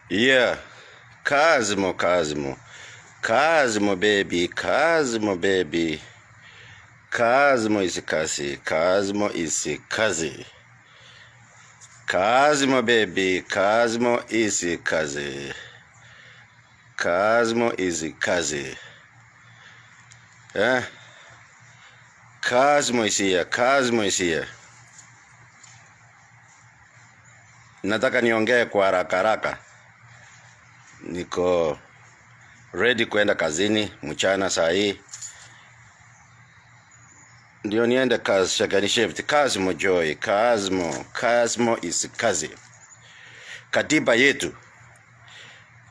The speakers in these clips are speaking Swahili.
Yeah, Cosmo, Cosmo, Cosmo, baby, Cosmo, baby. Cosmo is kazi, Cosmo is kazi. Cosmo, baby, Cosmo is kazi. Cosmo is kazi. Eh? Cosmo is here, Cosmo is here. Nataka niongee kwa haraka haraka. Niko ready kwenda kazini mchana saa hii. Ndio niende kazi shakani shift. Cosmo Joy, Cosmo is kazi. Katiba yetu,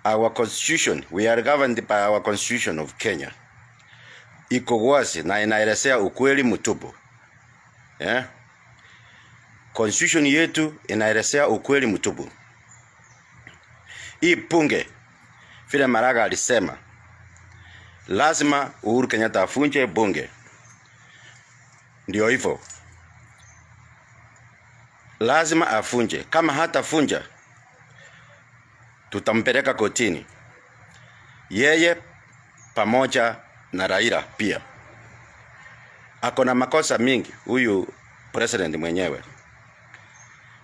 our constitution, we are governed by our constitution of Kenya. Iko wazi na inaelezea ukweli mtupu. Yeah? Constitution yetu inaelezea ukweli mtupu. Hii bunge, vile Maraga alisema, lazima Uhuru Kenyatta afunje bunge. Ndio hivyo. Lazima afunje. Kama hata funja, tutampeleka kotini. Yeye pamoja na Raila pia. Akona makosa mingi huyu president mwenyewe.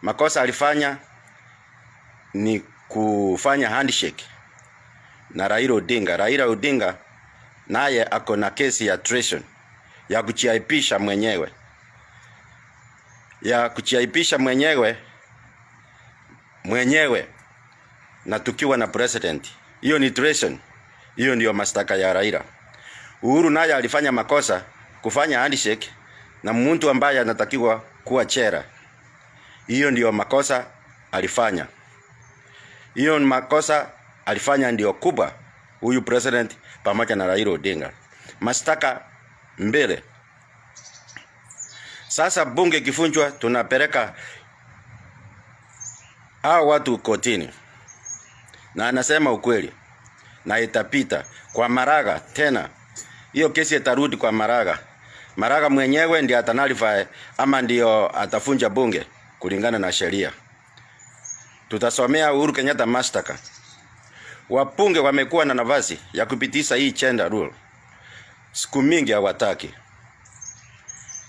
Makosa alifanya ni kufanya handshake na Raila Odinga. Raila Odinga naye akona kesi ya treason, ya kujiaibisha mwenyewe. Ya kujiaibisha mwenyewe na tukiwa na president. Hiyo ni treason. Hiyo ndio mashtaka ya Raila. Uhuru naye alifanya makosa kufanya handshake na mtu ambaye anatakiwa kuwa chera. Hiyo ndio makosa alifanya. Hiyo makosa alifanya ndio kubwa huyu president pamoja na Raila Odinga. Mashtaka mbele. Sasa bunge kifunjwa, tunapeleka hao watu kotini. Na anasema ukweli. Na itapita kwa Maraga tena. Hiyo kesi itarudi kwa Maraga. Maraga mwenyewe ndiye atanalify ama ndio atafunja bunge kulingana na sheria. Tutasomea Uhuru Kenyatta mashtaka. Wabunge wamekuwa na nafasi ya kupitisha hii gender rule. Siku mingi hawataki.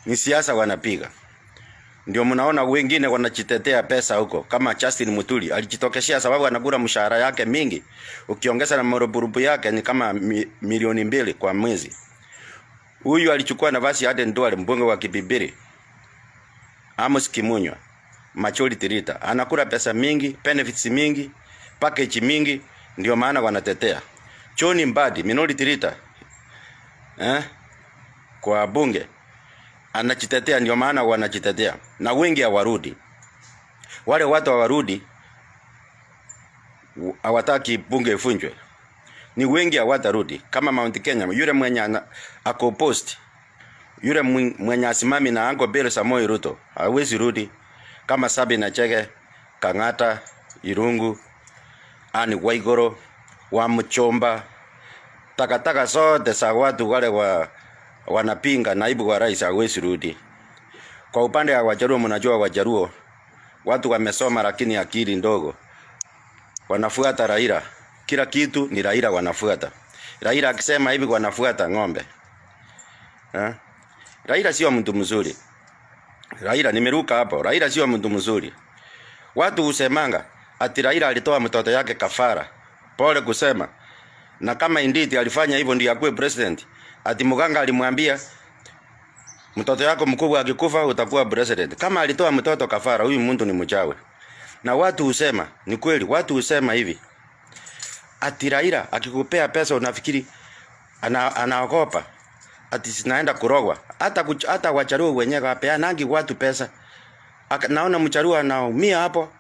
Ni siasa wanapiga. Ndio mnaona wengine wanajitetea pesa huko, kama Justin Muturi alijitokeshia sababu anakula mshahara yake mingi. Ukiongeza na marupurupu yake ni kama milioni 2 kwa mwezi. Huyu alichukua nafasi hadi Ndwale, mbunge wa Kibibiri. Amos Kimunywa, majority leader, anakula pesa mingi, benefits mingi, package mingi, ndio maana wanatetea. John Mbadi, minority leader, kwa bunge anajitetea, ndio maana wanajitetea. Na wengi hawarudi. Wale watu hawarudi, hawataki bunge ifunjwe. Ni wengi hawatarudi. Kama Mount Kenya, yule mwenye ako post, yule mwenye asimami na Uncle Bill Samoei Ruto, hawezi rudi. Kama Sabina Chege, Kang'ata, Irungu, Anne Waiguru, Wamchomba, takataka zote za watu wale wanapinga naibu wa rais hawezi rudi. Kwa upande wa Wajaruo, mnajua Wajaruo watu wamesoma lakini akili ndogo. Wanafuata Raila. Kila kitu ni Raila wanafuata. Raila akisema hivi wanafuata ng'ombe. Raila sio mtu mzuri. Raila, nimeruka hapo. Raila sio mtu mzuri. Watu usemanga ati Raila alitoa mtoto yake kafara. Pole kusema. Na kama indeed alifanya hivyo ndio akuwe president. Ati mganga alimwambia mtoto yako mkubwa akikufa utakuwa president. Kama alitoa mtoto kafara, huyu mtu ni mchawi. Na watu usema, ni kweli, watu usema hivi. Ati Raila akikupea pesa unafikiri anaogopa. Ati sinaenda kurogwa. Hata Wajaruo wenyewe wapeanangi watu pesa. Naona Mjaruo anaumia hapo.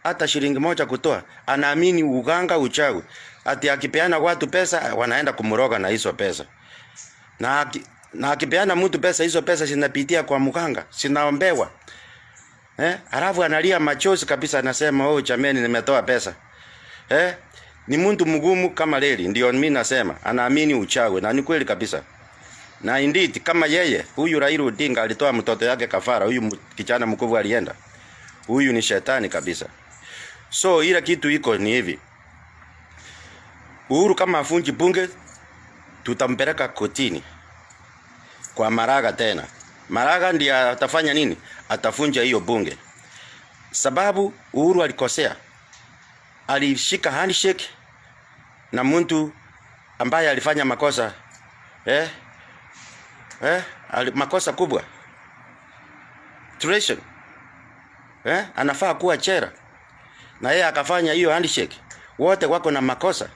Hata shilingi moja kutoa. Anaamini uganga uchawi. Ati akipeana watu pesa wanaenda kumroga na hizo pesa. Na akipeana mtu pesa, hizo pesa zinapitia kwa mganga, zinaombewa. Alafu analia machozi kabisa, anasema oh jameni nimetoa pesa. Ni mtu mgumu kama leli. Ndio mimi nasema anaamini uchawi, na ni kweli kabisa. Na indeed kama yeye huyu Raila Odinga alitoa mtoto yake kafara, huyu kijana mkubwa alienda. Huyu ni shetani kabisa. So ila kitu iko ni hivi. Uhuru kama afunji bunge, tutampeleka kotini kwa Maraga tena. Maraga ndiye atafanya nini? Atafunja hiyo bunge. Sababu Uhuru alikosea. Alishika handshake na mtu ambaye alifanya makosa. Makosa kubwa. Treason. Anafaa kuwa chera. Na yeye akafanya hiyo handshake. Wote wako na makosa.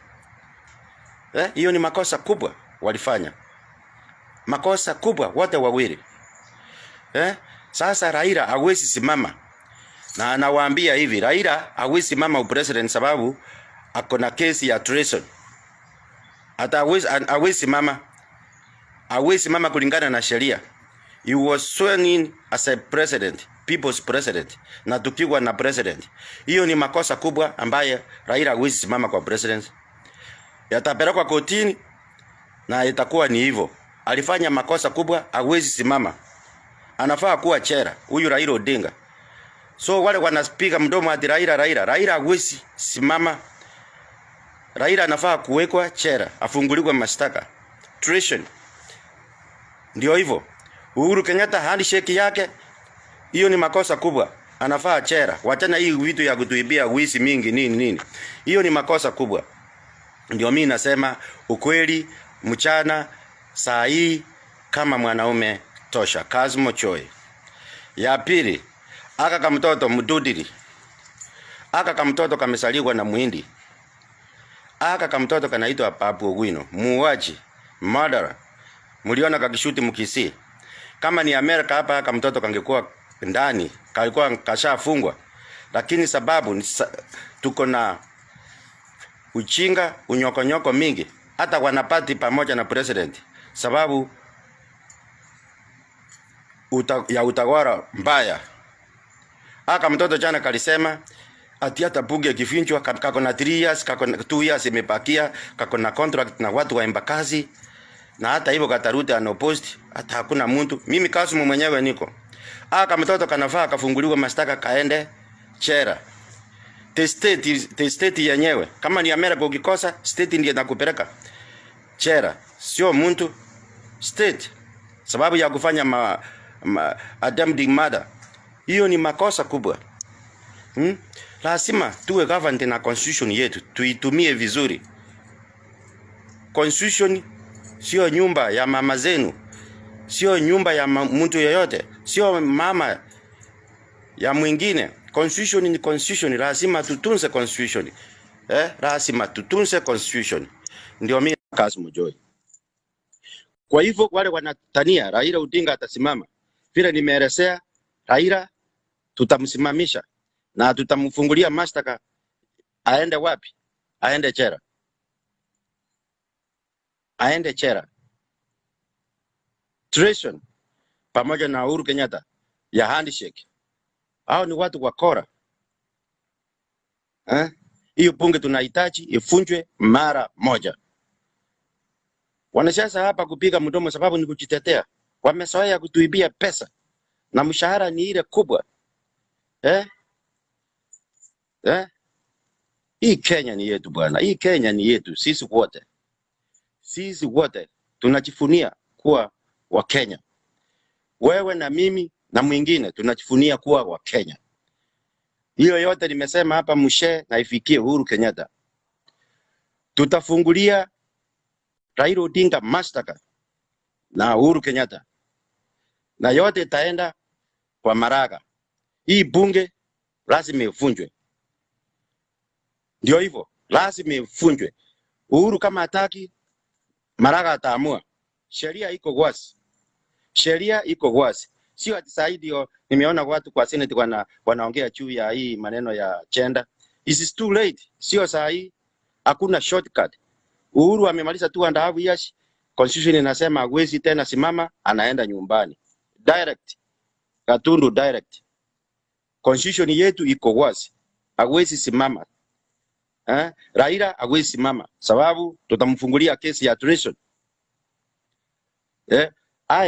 Hiyo ni makosa kubwa walifanya. Makosa kubwa wote wawili. Sasa Raila hawezi simama. Na anawaambia hivi, Raila hawezi simama upresident sababu ako na kesi ya treason. Hata hawezi simama. Hawezi simama kulingana na sheria. He was sworn in as a president, people's president, na tukigwa na president. Hiyo ni makosa kubwa ambaye Raila hawezi simama kwa president. Yatapelekwa kotini na itakuwa ni hivyo. Alifanya makosa kubwa, hawezi simama. Anafaa kuwa chera huyu Raila Odinga. So wale wanaspiga mdomo ati Raila hawezi simama. Raila anafaa kuwekwa chera, afunguliwe mashtaka. Treason. Ndio hivyo. Uhuru Kenyatta handshake yake hiyo ni makosa kubwa. Anafaa chera. Wachana hii vitu ya kutuibia wizi mingi nini. Hiyo ni makosa kubwa. Ndio mimi nasema ukweli mchana saa hii kama mwanaume tosha. Kazmo Choi. Ya pili, aka kamtoto mdudiri. Aka kamtoto kamesaliwa na Muhindi. Aka kamtoto kanaitwa Babu Owino, muuaji, murderer. Mliona kakishuti Mkisii. Kama ni Amerika hapa aka mtoto kangekuwa ndani, kalikuwa kashafungwa. Lakini sababu tuko na uchinga, unyokonyoko mingi. Hata wanapati pamoja na president. Sababu ya utawala mbaya. Aka mtoto jana kalisema ati hata bunge kifinjwa kako na 3 years, kako na 2 years imebakia, kako na contract na watu wa Embakasi. Na hata hivyo Kataruti anopost, hata hakuna mtu. Mimi Kasumu mwenyewe niko. Aka mtoto kanafaa kafunguliwe mashtaka kaende chera. The state yenyewe. Kama ni Amerika ukikosa, state ndiye inakupeleka chera. Sio mtu. State. Sababu ya kufanya attempting murder. Hiyo ni makosa kubwa. Lazima tuwe governed na constitution yetu. Tuitumie vizuri. Constitution sio nyumba ya mama zenu. Sio nyumba ya mtu yoyote. Sio mama ya mwingine. Constitution ni constitution. Lazima tutunze constitution. Lazima tutunze constitution. Ndio mimi Kazmo Joy. Kwa hivyo wale wanatania Raila Odinga atasimama. Vile nimeelezea, Raila tutamsimamisha na tutamfungulia mashtaka. Aende wapi? Aende chera. Aende chera. Treason pamoja na Uhuru Kenyatta ya handshake. Hao ni watu wakora. Hiyo bunge tunahitaji ifunjwe mara moja. Wanasiasa hapa kupiga mdomo sababu ni kujitetea. Wamezoea kutuibia pesa. Na mshahara ni ile kubwa. Hii Kenya ni yetu bwana. Hii Kenya ni yetu sisi wote. Sisi wote tunajifunia kuwa wa Kenya. Wewe na mimi na mwingine tunajifunia kuwa wa Kenya. Hiyo yote nimesema hapa mshe na ifikie Uhuru Kenyatta. Tutafungulia Raila Odinga mashtaka na Uhuru Kenyatta. Na yote itaenda kwa Maraga. Hii bunge lazima ifunjwe. Ndio hivyo, lazima ifunjwe. Uhuru kama hataki, Maraga ataamua. Sheria iko wazi. Sheria iko wazi. Sio ati saidi nimeona watu kwa Senate wanaongea juu ya hii maneno ya gender. It is too late. Sio sahi. Hakuna shortcut. Uhuru amemaliza 2.5 years. Constitution inasema hawezi tena simama, anaenda nyumbani. Direct. Gatundu direct. Constitution yetu iko wazi. Hawezi simama. Raila hawezi simama sababu tutamfungulia kesi ya treason.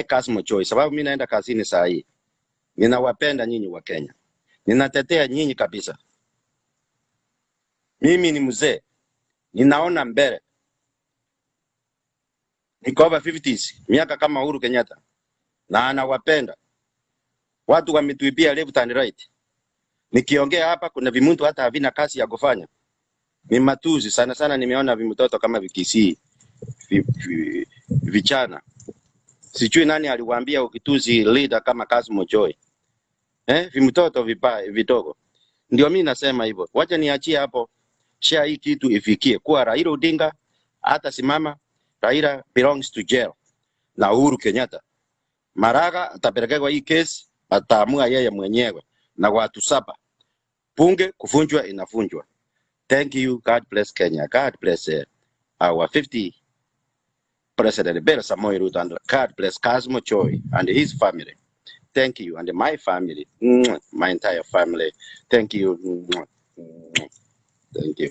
Kazmo Choi sababu mimi naenda kazini saa hii. Ninawapenda nyinyi wa Kenya. Ninatetea nyinyi kabisa. Mimi ni mzee. Ninaona mbele. niko over 50s, miaka kama Uhuru Kenyatta, na anawapenda watu. Wametuibia left and right. Nikiongea hapa kuna vimuntu hata havina kazi ya kufanya, ni matuzi sana sana. Nimeona vimtoto kama vikisii vichana, sijui nani aliwaambia ukituzi leader kama Kasmo Joy, vimtoto vibaya vidogo. Ndio mimi nasema hivyo, wacha niachie hapo, share hii kitu ifikie kwa Raila Odinga. Hata simama, Raila belongs to jail na Uhuru Kenyatta. Maraga atapelekwa hii case, ataamua yeye mwenyewe na watu 7. Bunge kuvunjwa inavunjwa. Thank you. God bless Kenya. God bless our 50 President Bella Samoei Ruto, and God bless Kasmo Joy and his family. Thank you. And my family, my entire family. Thank you. Thank you.